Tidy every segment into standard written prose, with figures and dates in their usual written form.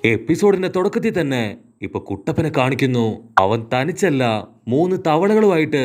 എപ്പിസോഡിന്റെ തുടക്കത്തിൽ തന്നെ ഇപ്പൊ കുട്ടപ്പനെ കാണിക്കുന്നു. അവൻ തനിച്ചല്ല, 3 തവളകളുമായിട്ട്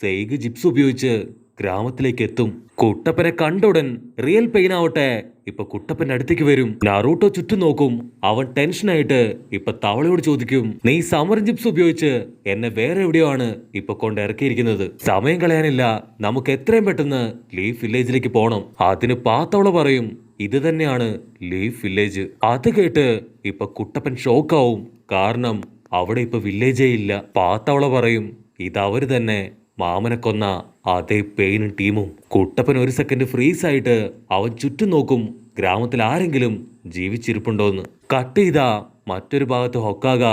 സെയ്ഗ് ജിപ്സ് ഉപയോഗിച്ച് ഗ്രാമത്തിലേക്ക് എത്തും. കുട്ടപ്പനെ കണ്ടുടൻ റിയൽ പെയിൻ ആവട്ടെ ഇപ്പൊ കുട്ടപ്പന്റെ അടുത്തേക്ക് വരും. നറൂട്ടോ ചുറ്റും നോക്കും. അവൻ ടെൻഷനായിട്ട് ഇപ്പൊ തവളയോട് ചോദിക്കും, നീ സമർ ജിപ്സ് ഉപയോഗിച്ച് എന്നെ വേറെ എവിടെയോ ആണ് ഇപ്പൊ കൊണ്ട് ഇറക്കിയിരിക്കുന്നത്. സമയം കളയാനില്ല, നമുക്ക് എത്രയും പെട്ടെന്ന് ലീഫ് വില്ലേജിലേക്ക് പോണം. അതിന് പാത്തവള പറയും, ഇത് തന്നെയാണ് ലീഫ് വില്ലേജ്. അത് കേട്ട് ഇപ്പൊ കുട്ടപ്പൻ ഷോക്കാവും. കാരണം അവിടെ ഇപ്പൊ വില്ലേജേ ഇല്ല. പാത്തവള പറയും, ഇതവര് തന്നെ മാമനെ കൊന്ന അതേ പെയിനും ടീമും. കുട്ടപ്പൻ ഒരു സെക്കൻഡ് ഫ്രീസ് ആയിട്ട് അവൻ ചുറ്റും നോക്കും, ഗ്രാമത്തിൽ ആരെങ്കിലും ജീവിച്ചിരിപ്പുണ്ടോന്ന്. കട്ട് ചെയ്താ മറ്റൊരു ഭാഗത്ത് ഹൊക്കാഗ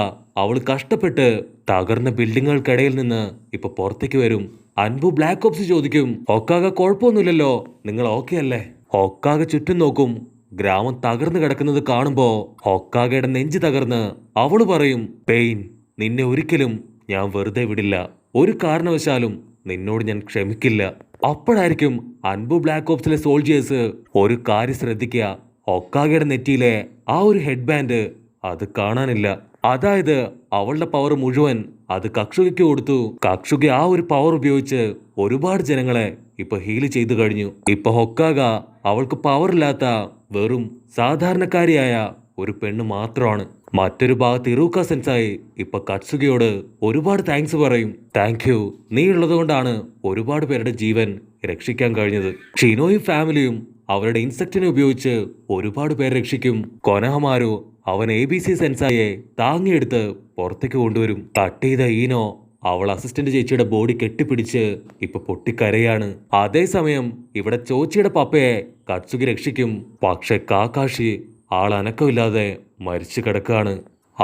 അവള് കഷ്ടപ്പെട്ട് തകർന്ന ബിൽഡിങ്ങുകൾക്കിടയിൽ നിന്ന് ഇപ്പൊ പുറത്തേക്ക് വരും. അൻപു ബ്ലാക്ക് ഓപ്സ് ചോദിക്കും, ഹൊക്കാഗ കുഴപ്പമൊന്നുമില്ലല്ലോ, നിങ്ങൾ ഓക്കെ അല്ലേ? ഹൊക്കാഗ ചുറ്റും നോക്കും. ഗ്രാമം തകർന്നു കിടക്കുന്നത് കാണുമ്പോ ഹൊക്കാഗയുടെ നെഞ്ച് തകർന്ന് അവള് പറയും, പെയിൻ, നിന്നെ ഒരിക്കലും ഞാൻ വെറുതെ വിടില്ല. ഒരു കാരണവശാലും നിന്നോട് ഞാൻ ക്ഷമിക്കില്ല. അപ്പോഴായിരിക്കും അൻപു ബ്ലാക്ക് ഓപ്സിലെ സോൾജിയേഴ്സ് ഒരു കാര്യം ശ്രദ്ധിക്കുക. ഹൊക്കാഗയുടെ നെറ്റിയിലെ ആ ഒരു ഹെഡ് ബാൻഡ് അത് കാണാനില്ല. അതായത് അവളുടെ പവർ മുഴുവൻ അത് കക്ഷുകയ്ക്ക് കൊടുത്തു. കക്ഷുക ആ ഒരു പവർ ഉപയോഗിച്ച് ഒരുപാട് ജനങ്ങളെ ഇപ്പൊ ഹീൽ ചെയ്തു കഴിഞ്ഞു. ഇപ്പൊ ഹൊക്കാഗ അവൾക്ക് പവർ ഇല്ലാത്ത വെറും സാധാരണക്കാരിയായ ഒരു പെണ്ണ് മാത്രമാണ്. മറ്റൊരു ഭാഗത്ത് ഇറൂക്ക സെൻസായി ഇപ്പൊ കട്സുഗയോട് ഒരുപാട് താങ്ക്സ് പറയും. താങ്ക് യു, നീ ഉള്ളത് കൊണ്ടാണ് ഒരുപാട് പേരുടെ ജീവൻ രക്ഷിക്കാൻ കഴിഞ്ഞത്. ഷിനോയും ഫാമിലിയും അവരുടെ ഇൻസെക്റ്റിനെ ഉപയോഗിച്ച് ഒരുപാട് പേരെ രക്ഷിക്കും. കൊനഹമാരു അവൻ ABC സെൻസായെ താങ്ങിയെടുത്ത് പുറത്തേക്ക് കൊണ്ടുവരും. കട്ട് ചെയ്ത ഈനോ അവൾ അസിസ്റ്റന്റ് ചേച്ചിയുടെ ബോഡി കെട്ടിപ്പിടിച്ച് ഇപ്പൊ പൊട്ടിക്കരയാണ്. അതേസമയം ഇവിടെ ചോച്ചിയുടെ പപ്പയെ കട്സുഗി രക്ഷിക്കും. പക്ഷെ കാക്കാഷി ആൾ അനക്കമില്ലാതെ മരിച്ചു കിടക്കാണ്.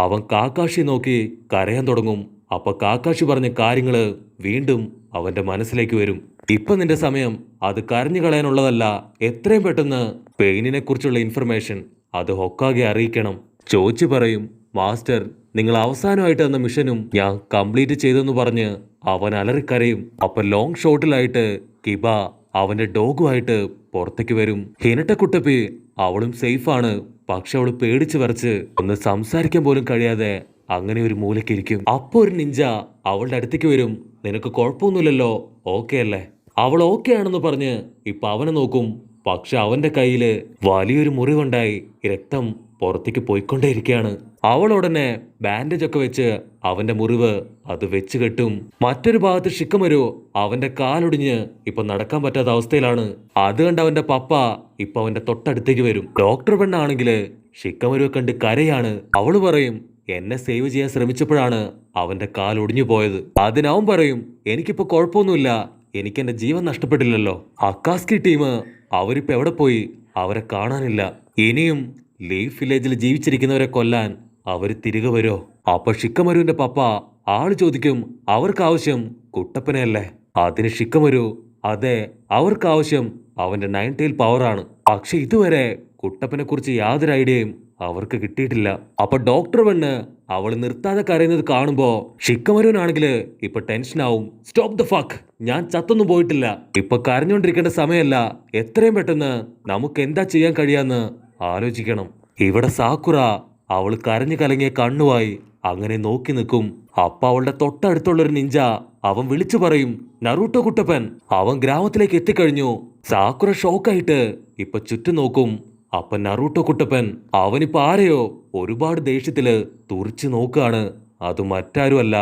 അവൻ കാക്കാഷി നോക്കി കരയാൻ തുടങ്ങും. അപ്പൊ കാക്കാഷി പറഞ്ഞ കാര്യങ്ങള് വീണ്ടും അവന്റെ മനസ്സിലേക്ക് വരും. ഇപ്പൊ നിന്റെ സമയം അത് കരഞ്ഞു കളയാനുള്ളതല്ല, എത്രയും പെട്ടെന്ന് പെയിനിനെ കുറിച്ചുള്ള ഇൻഫർമേഷൻ അത് ഹൊക്കാഗെ അറിയിക്കണം. ചോച്ചി പറയും, മാസ്റ്റർ, നിങ്ങൾ അവസാനമായിട്ട് തന്ന മിഷനും ഞാൻ കംപ്ലീറ്റ് ചെയ്തെന്ന് പറഞ്ഞ് അവൻ അലറിക്കരയും. അപ്പൊ ലോങ് ഷോട്ടിലായിട്ട് കിബ അവന്റെ ഡോഗുമായിട്ട് പുറത്തേക്ക് വരും. ഹിനട്ടക്കുട്ടപ്പി അവളും സേഫാണ്. പക്ഷെ അവള് പേടിച്ച് വരച്ച് ഒന്ന് സംസാരിക്കാൻ പോലും കഴിയാതെ അങ്ങനെ ഒരു മൂലക്കിരിക്കും. അപ്പൊ ഒരു നിഞ്ച അവളുടെ അടുത്തേക്ക് വരും. നിനക്ക് കുഴപ്പമൊന്നുമില്ലല്ലോ, ഓക്കെ അല്ലേ? അവൾ ഓക്കെ ആണെന്ന് പറഞ്ഞ് ഇപ്പൊ അവനെ നോക്കും. പക്ഷെ അവന്റെ കയ്യില് വലിയൊരു മുറിവുണ്ടായി, രക്തം പുറത്തേക്ക് പോയിക്കൊണ്ടേയിരിക്കുകയാണ്. അവൾ ഉടനെ ബാൻഡേജ് ഒക്കെ വെച്ച് അവന്റെ മുറിവ് അത് വെച്ച് കെട്ടും. മറ്റൊരു ഭാഗത്ത് ഷിക്കമരു അവന്റെ കാലൊടിഞ്ഞ് ഇപ്പൊ നടക്കാൻ പറ്റാത്ത അവസ്ഥയിലാണ്. അത് കണ്ട് അവന്റെ പപ്പ ഇപ്പൊ അവന്റെ തൊട്ടടുത്തേക്ക് വരും. ഡോക്ടർ പെണ്ണാണെങ്കില് ഷിക്കമരുവെ കണ്ട് കരയാണ്. അവള് പറയും, എന്നെ സേവ് ചെയ്യാൻ ശ്രമിച്ചപ്പോഴാണ് അവന്റെ കാൽ ഒടിഞ്ഞു പോയത്. അതിനവൻ പറയും, എനിക്കിപ്പോ കുഴപ്പമൊന്നുമില്ല, എനിക്ക് എന്റെ ജീവൻ നഷ്ടപ്പെട്ടില്ലല്ലോ. അക്കാസ്കി ടീം അവരിപ്പോ എവിടെ പോയി? അവരെ കാണാനില്ല. ഇനിയും ലീഫ് വില്ലേജിൽ ജീവിച്ചിരിക്കുന്നവരെ കൊല്ലാൻ അവര് തിരികെ വരുമോ? അപ്പൊ ഷിക്കമരുവിന്റെ പപ്പ ആള് ചോദിക്കും, അവർക്ക് ആവശ്യം കുട്ടപ്പനെയല്ലേ? അതിന് ഷിക്കമരു, അതെ, അവർക്ക് ആവശ്യം അവന്റെ 9 ടൈൽ പവറാണ്. പക്ഷെ ഇതുവരെ കുട്ടപ്പനെ കുറിച്ച് യാതൊരു ഐഡിയയും അവർക്ക് കിട്ടിയിട്ടില്ല. അപ്പൊ ഡോക്ടർ പെണ്ണ് അവള് നിർത്താതെ കരയുന്നത് കാണുമ്പോ ഷിക്കമരുവിനാണെങ്കില് ഇപ്പൊ ടെൻഷനാവും. സ്റ്റോപ്പ് ദ ഫക്ക്, ഞാൻ ചത്തൊന്നും പോയിട്ടില്ല. ഇപ്പൊ കരഞ്ഞോണ്ടിരിക്കേണ്ട സമയമല്ല, എത്രയും പെട്ടെന്ന് നമുക്ക് എന്താ ചെയ്യാൻ കഴിയാന്ന് ആലോചിക്കണം. ഇവിടെ സാക്കുറ അവള് കരഞ്ഞു കലങ്ങിയ കണ്ണുമായി അങ്ങനെ നോക്കി നിൽക്കും. അപ്പൊ അവളുടെ തൊട്ടടുത്തുള്ളൊരു നിഞ്ച അവൻ വിളിച്ചു പറയും, നറൂട്ടോ കുട്ടപ്പൻ അവൻ ഗ്രാമത്തിലേക്ക് എത്തിക്കഴിഞ്ഞു. സാക്കുറ ഷോക്കായിട്ട് ഇപ്പൊ ചുറ്റും നോക്കും. അപ്പൊ നറൂട്ടോ കുട്ടപ്പൻ അവനിപ്പോ ആരെയോ ഒരുപാട് ദേഷ്യത്തില് തുറിച്ചു നോക്കാണ്. അത് മറ്റാരുമല്ല,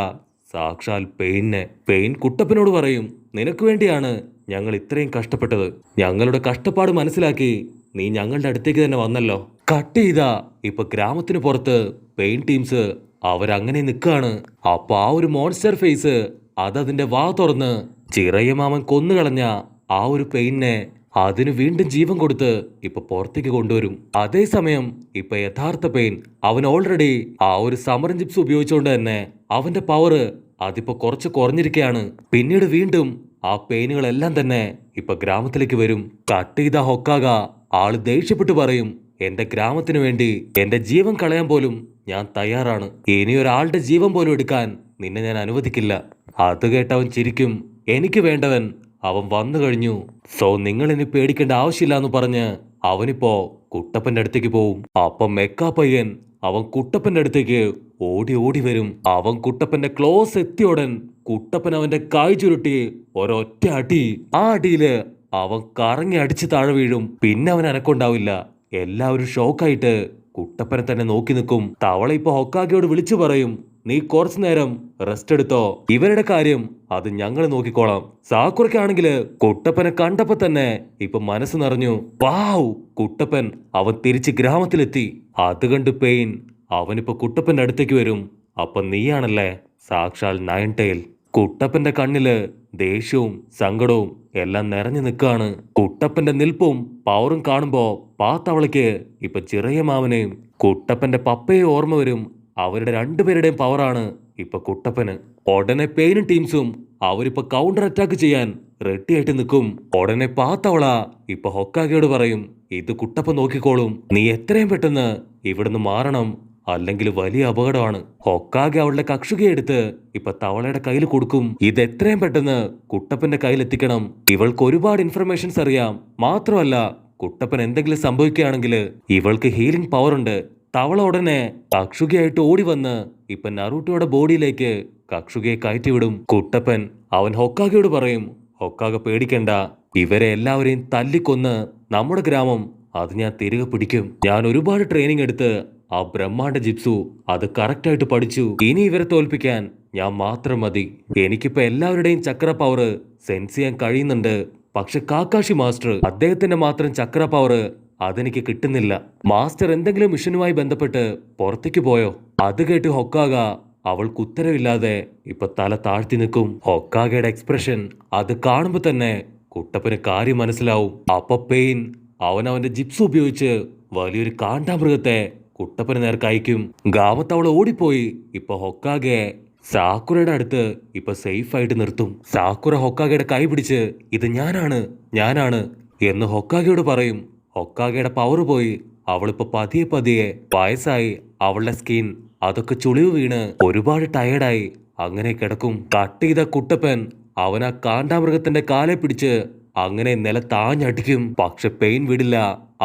സാക്ഷാൽ പെയിനെ. പെയിൻ കുട്ടപ്പനോട് പറയും, നിനക്ക് വേണ്ടിയാണ് ഞങ്ങൾ ഇത്രയും കഷ്ടപ്പെട്ടത്. ഞങ്ങളുടെ കഷ്ടപ്പാട് മനസ്സിലാക്കി നീ ഞങ്ങളുടെ അടുത്തേക്ക് തന്നെ വന്നല്ലോ. കട്ട് ചെയ്താ ഇപ്പൊ ഗ്രാമത്തിന് പുറത്ത് പെയിൻ ടീംസ് അവരങ്ങനെ നിൽക്കാണ്. അപ്പൊ ആ ഒരു മോൺസ്റ്റർ ഫേസ് അതതിന്റെ വാ തുറന്ന് ചിറയമാമൻ കൊന്നുകളഞ്ഞ ആ ഒരു പെയിനെ അതിന് വീണ്ടും ജീവൻ കൊടുത്ത് ഇപ്പൊ പുറത്തേക്ക് കൊണ്ടുവരും. അതേസമയം ഇപ്പൊ യഥാർത്ഥ പെയിൻ അവൻ ഓൾറെഡി ആ ഒരു സമരം ചിപ്സ് ഉപയോഗിച്ചുകൊണ്ട് തന്നെ അവന്റെ പവർ അതിപ്പോ കുറച്ച് കുറഞ്ഞിരിക്കുകയാണ്. പിന്നീട് വീണ്ടും ആ പെയിനുകളെല്ലാം തന്നെ ഇപ്പൊ ഗ്രാമത്തിലേക്ക് വരും. കട്ട് ചെയ്ത ഹൊക്കാഗ ആള് ദേഷ്യപ്പെട്ട് പറയും, എന്റെ ഗ്രാമത്തിന് വേണ്ടി എന്റെ ജീവൻ കളയാൻ പോലും ഞാൻ തയ്യാറാണ്. ഇനി ഒരാളുടെ ജീവൻ പോലും എടുക്കാൻ നിന്നെ ഞാൻ അനുവദിക്കില്ല. അത് കേട്ടവൻ ചിരിക്കും. എനിക്ക് വേണ്ടവൻ അവൻ വന്നു കഴിഞ്ഞു. സോ നിങ്ങൾ ഇനി പേടിക്കേണ്ട ആവശ്യമില്ല എന്ന് പറഞ്ഞ് അവനിപ്പോ കുട്ടപ്പന്റെ അടുത്തേക്ക് പോവും. അപ്പം മെക്കാ പയ്യൻ അവൻ കുട്ടപ്പന്റെ അടുത്തേക്ക് ഓടി ഓടി വരും. അവൻ കുട്ടപ്പന്റെ ക്ലോസ് എത്തിയോടൻ കുട്ടപ്പൻ അവന്റെ കൈ ചുരുട്ടി ഒരൊറ്റ അടി. ആ അടിയില് അവൻ കറങ്ങി അടിച്ച് താഴെ വീഴും. പിന്നെ അവൻ അനക്കൊണ്ടാവില്ല. എല്ലാവരും ഷോക്കായിട്ട് കുട്ടപ്പനെ തന്നെ നോക്കി നിൽക്കും. തവള ഇപ്പൊ ഹൊക്കാഗയോട് വിളിച്ചു പറയും, നീ കുറച്ചു നേരം റെസ്റ്റ് എടുത്തോ, ഇവരുടെ കാര്യം അത് ഞങ്ങൾ നോക്കിക്കോളാം. സാക്കുറയ്ക്കാണെങ്കില് കുട്ടപ്പനെ കണ്ടപ്പോ തന്നെ ഇപ്പൊ മനസ്സ് നിറഞ്ഞു. വാവ്, കുട്ടപ്പൻ അവൻ തിരിച്ച് ഗ്രാമത്തിലെത്തി. അത് കണ്ട് പെയിൻ അവനിപ്പോ കുട്ടപ്പന്റെ അടുത്തേക്ക് വരും. അപ്പൊ നീയാണല്ലേ സാക്ഷാൽ നയൻ ടൈൽ. കുട്ടപ്പന്റെ കണ്ണില് ദേഷ്യവും സങ്കടവും എല്ലാം നിറഞ്ഞു നിൽക്കാണ്. കുട്ടപ്പന്റെ നിൽപ്പും പവറും കാണുമ്പോ പാത്തവളയ്ക്ക് ഇപ്പൊ ചെറിയ മാവനെയും കുട്ടപ്പന്റെ പപ്പയെ ഓർമ്മ വരും. അവരുടെ രണ്ടുപേരുടെയും പവറാണ് ഇപ്പൊ കുട്ടപ്പന്. ഉടനെ പെയിനും ടീംസും അവരിപ്പോ കൗണ്ടർ അറ്റാക്ക് ചെയ്യാൻ റെഡി ആയിട്ട് നിൽക്കും. ഉടനെ പാത്തവള ഇപ്പൊ ഹൊക്കാഗയോട് പറയും, ഇത് കുട്ടപ്പൻ നോക്കിക്കോളും, നീ എത്രയും പെട്ടെന്ന് ഇവിടുന്ന് മാറണം, അല്ലെങ്കിൽ വലിയ അപകടമാണ്. ഹൊക്കാഗെ അവളുടെ കക്ഷുകയെ എടുത്ത് ഇപ്പൊ തവളയുടെ കയ്യിൽ കൊടുക്കും. ഇത് എത്രയും പെട്ടെന്ന് കുട്ടപ്പന്റെ കയ്യിലെത്തിക്കണം. ഇവൾക്ക് ഒരുപാട് ഇൻഫർമേഷൻസ് അറിയാം. മാത്രമല്ല കുട്ടപ്പൻ എന്തെങ്കിലും സംഭവിക്കുകയാണെങ്കിൽ ഇവൾക്ക് ഹീലിംഗ് പവർ ഉണ്ട്. തവള ഉടനെ കക്ഷുകയായിട്ട് ഓടി വന്ന് ഇപ്പൊ നറൂട്ടോയുടെ ബോഡിയിലേക്ക് കക്ഷുകയെ കയറ്റിവിടും. കുട്ടപ്പൻ അവൻ ഹൊക്കാഗയോട് പറയും, ഹൊക്കാഗ പേടിക്കണ്ട, ഇവരെ എല്ലാവരെയും തല്ലിക്കൊന്ന് നമ്മുടെ ഗ്രാമം അത് ഞാൻ തിരികെ പിടിക്കും. ഞാൻ ഒരുപാട് ട്രെയിനിങ് എടുത്ത് ആ ബ്രഹ്മാണ്ഡ ജിപ്സു അത് കറക്റ്റായിട്ട് പഠിച്ചു. ഇനി ഇവരെ തോൽപ്പിക്കാൻ ഞാൻ മാത്രം മതി. എനിക്കിപ്പോ എല്ലാവരുടെയും ചക്ര പവർ സെൻസ് ചെയ്യാൻ കഴിയുന്നുണ്ട്. പക്ഷെ കാക്കാഷി മാസ്റ്റർ അദ്ദേഹത്തിന്റെ മാത്രം ചക്ര പവർ അതെനിക്ക് കിട്ടുന്നില്ല. മാസ്റ്റർ എന്തെങ്കിലും മിഷനുമായി ബന്ധപ്പെട്ട് പുറത്തേക്ക് പോയോ? അത് കേട്ട് ഹൊക്കാഗ അവൾക്ക് ഉത്തരവില്ലാതെ ഇപ്പൊ തല താഴ്ത്തി നിൽക്കും. ഹൊക്കാഗയുടെ എക്സ്പ്രഷൻ അത് കാണുമ്പോ തന്നെ കുട്ടപ്പന് കാര്യം മനസ്സിലാവും. അപ്പൊ പെയിൻ അവന്റെ ജിപ്സ് ഉപയോഗിച്ച് വലിയൊരു കാണ്ടാമൃഗത്തെ കുട്ടപ്പന് നേർക്ക് അയക്കും. ഗാമത്തവള ഓടിപ്പോയി ഇപ്പൊ ഹൊക്കാഗയെ സാക്കുറയുടെ അടുത്ത് ഇപ്പൊ സേഫ് ആയിട്ട് നിർത്തും. സാക്കുറ ഹൊക്കാഗയുടെ കൈ പിടിച്ച് ഇത് ഞാനാണ് എന്ന് ഹൊക്കാഗയോട് പറയും. ഹൊക്കാഗയുടെ പവർ പോയി അവളിപ്പോ പതിയെ പതിയെ വയസ്സായി. അവളുടെ സ്കിൻ അതൊക്കെ ചുളിവ് വീണ് ഒരുപാട് ടയേർഡായി അങ്ങനെ കിടക്കും. കട്ട് ചെയ്ത കുട്ടപ്പൻ അവനാ കാണ്ടാമൃഗത്തിന്റെ കാലെ പിടിച്ച് അങ്ങനെ നിലത്താഞ്ഞടിക്കും. പക്ഷെ പെയിൻ വിടില്ല.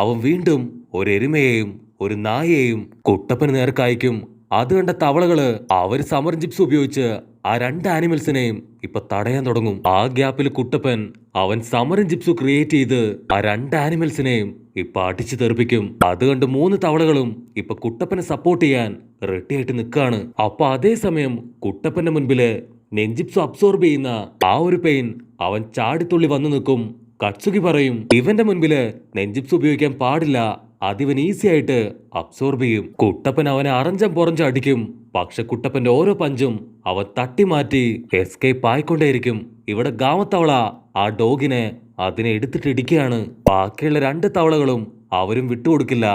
അവൻ വീണ്ടും ഒരു എരുമയെയും ഒരു നായയെയും കുട്ടപ്പന് നേർക്കയക്കും. അത് കണ്ട തവളകള് അവര് സമർ ജിപ്സ് ഉപയോഗിച്ച് ആ രണ്ട് ആനിമൽസിനെയും ഇപ്പൊ തടയാൻ തുടങ്ങും. ആ ഗ്യാപ്പിൽ കുട്ടപ്പൻ അവൻ സമരൻ ജിപ്സു ക്രിയേറ്റ് ചെയ്ത് ആ രണ്ട് ആനിമൽസിനെയും ഇപ്പൊ അടിച്ചു തെറിപ്പിക്കും. അത് കണ്ട് മൂന്ന് തവളകളും ഇപ്പൊ കുട്ടപ്പനെ സപ്പോർട്ട് ചെയ്യാൻ റെഡി ആയിട്ട് നിൽക്കാണ്. അപ്പൊ അതേസമയം കുട്ടപ്പന്റെ മുൻപില് നെഞ്ചിപ്സു അബ്സോർബ് ചെയ്യുന്ന ആ ഒരു പെയിൻ അവൻ ചാടിത്തുള്ളി വന്നു നിൽക്കും. കട്സുഗി പറയും, ഇവന്റെ മുൻപില് നെഞ്ചിപ്സ് ഉപയോഗിക്കാൻ പാടില്ല, അതിവൻ ഈസി ആയിട്ട് അബ്സോർബ് ചെയ്യും. കുട്ടപ്പൻ അവനെ അറഞ്ചം പുറഞ്ചം അടിക്കും. പക്ഷെ കുട്ടപ്പന്റെ ഓരോ പഞ്ചും അവൻ തട്ടി മാറ്റി എസ്കേപ്പ് ആയിക്കൊണ്ടേയിരിക്കും. ഇവിടെ ഗാമത്തവള ആ ഡോഗിനെ അതിനെ എടുത്തിട്ടിടിക്കുകയാണ്. ബാക്കിയുള്ള രണ്ട് തവളകളും അവരും വിട്ടുകൊടുക്കില്ല.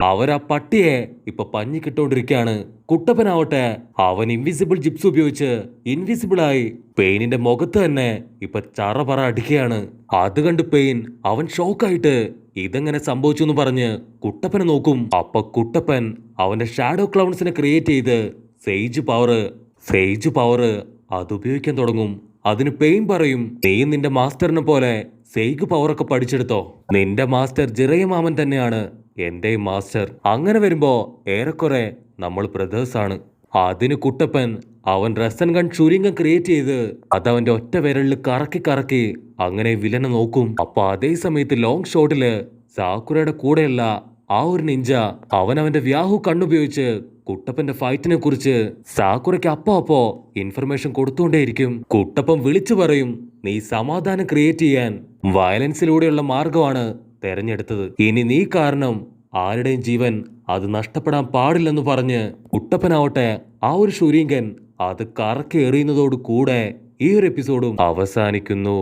അവരാ പട്ടിയെ ഇപ്പൊ പഞ്ഞിക്കിട്ടോണ്ടിരിക്കുകയാണ്. കുട്ടപ്പനാവട്ടെ അവൻ ഇൻവിസിബിൾ ജിപ്സ് ഉപയോഗിച്ച് ഇൻവിസിബിളായി പെയിനിന്റെ മുഖത്ത് തന്നെ ഇപ്പൊ ചറപറ അടിക്കുകയാണ്. അത് കണ്ട് പെയിൻ അവൻ ഷോക്കായിട്ട് ഇതെങ്ങനെ സംഭവിച്ചു എന്ന് പറഞ്ഞ് കുട്ടപ്പനെ നോക്കും. അപ്പൊ കുട്ടപ്പൻ അവന്റെ ഷാഡോ ക്ലൗൺസിനെ ക്രിയേറ്റ് ചെയ്ത് സേജ് പവർ അത് ഉപയോഗിക്കാൻ തുടങ്ങും. അതിന് പെയിൻ പറയും, നീ നിന്റെ മാസ്റ്ററിനെ പോലെ സെയ്ഗ് പവറൊക്കെ പഠിച്ചെടുത്തോ. നിന്റെ മാസ്റ്റർ ജിറയ മാമൻ തന്നെയാണ് എന്റെ മാസ്റ്റർ. അങ്ങനെ വരുമ്പോ ഏറെക്കുറെ നമ്മൾ ബ്രദേഴ്സ് ആണ്. അതിന് കുട്ടപ്പൻ അവൻ റസൻ ഗൺ ഷൂരിംഗം ക്രിയേറ്റ് ചെയ്ത് അതവന്റെ ഒറ്റ വിരലിൽ കറക്കി അങ്ങനെ വില്ലനെ നോക്കും. അപ്പൊ അതേ സമയത്ത് ലോങ് ഷോട്ടില് സാക്കുറയുടെ കൂടെയുള്ള ആ ഒരു നിഞ്ച അവന്റെ വ്യാഹു കണ്ണുപയോഗിച്ച് കുട്ടപ്പന്റെ ഫൈറ്റിനെ കുറിച്ച് സാക്കുറയ്ക്ക് അപ്പോ ഇൻഫർമേഷൻ കൊടുത്തുകൊണ്ടേയിരിക്കും. കുട്ടപ്പൻ വിളിച്ചു പറയും, നീ സമാധാനം ക്രിയേറ്റ് ചെയ്യാൻ വയലൻസിലൂടെയുള്ള മാർഗമാണ് തെരഞ്ഞെടുത്തത്. ഇനി നീ കാരണം ആരുടെയും ജീവൻ അത് നഷ്ടപ്പെടാൻ പാടില്ലെന്ന് പറഞ്ഞ് കുട്ടപ്പനാവട്ടെ ആ ഒരു ശൂരീങ്കൻ അത് കറക്കി എറിയുന്നതോടു കൂടെ ഈ ഒരു എപ്പിസോഡും അവസാനിക്കുന്നു.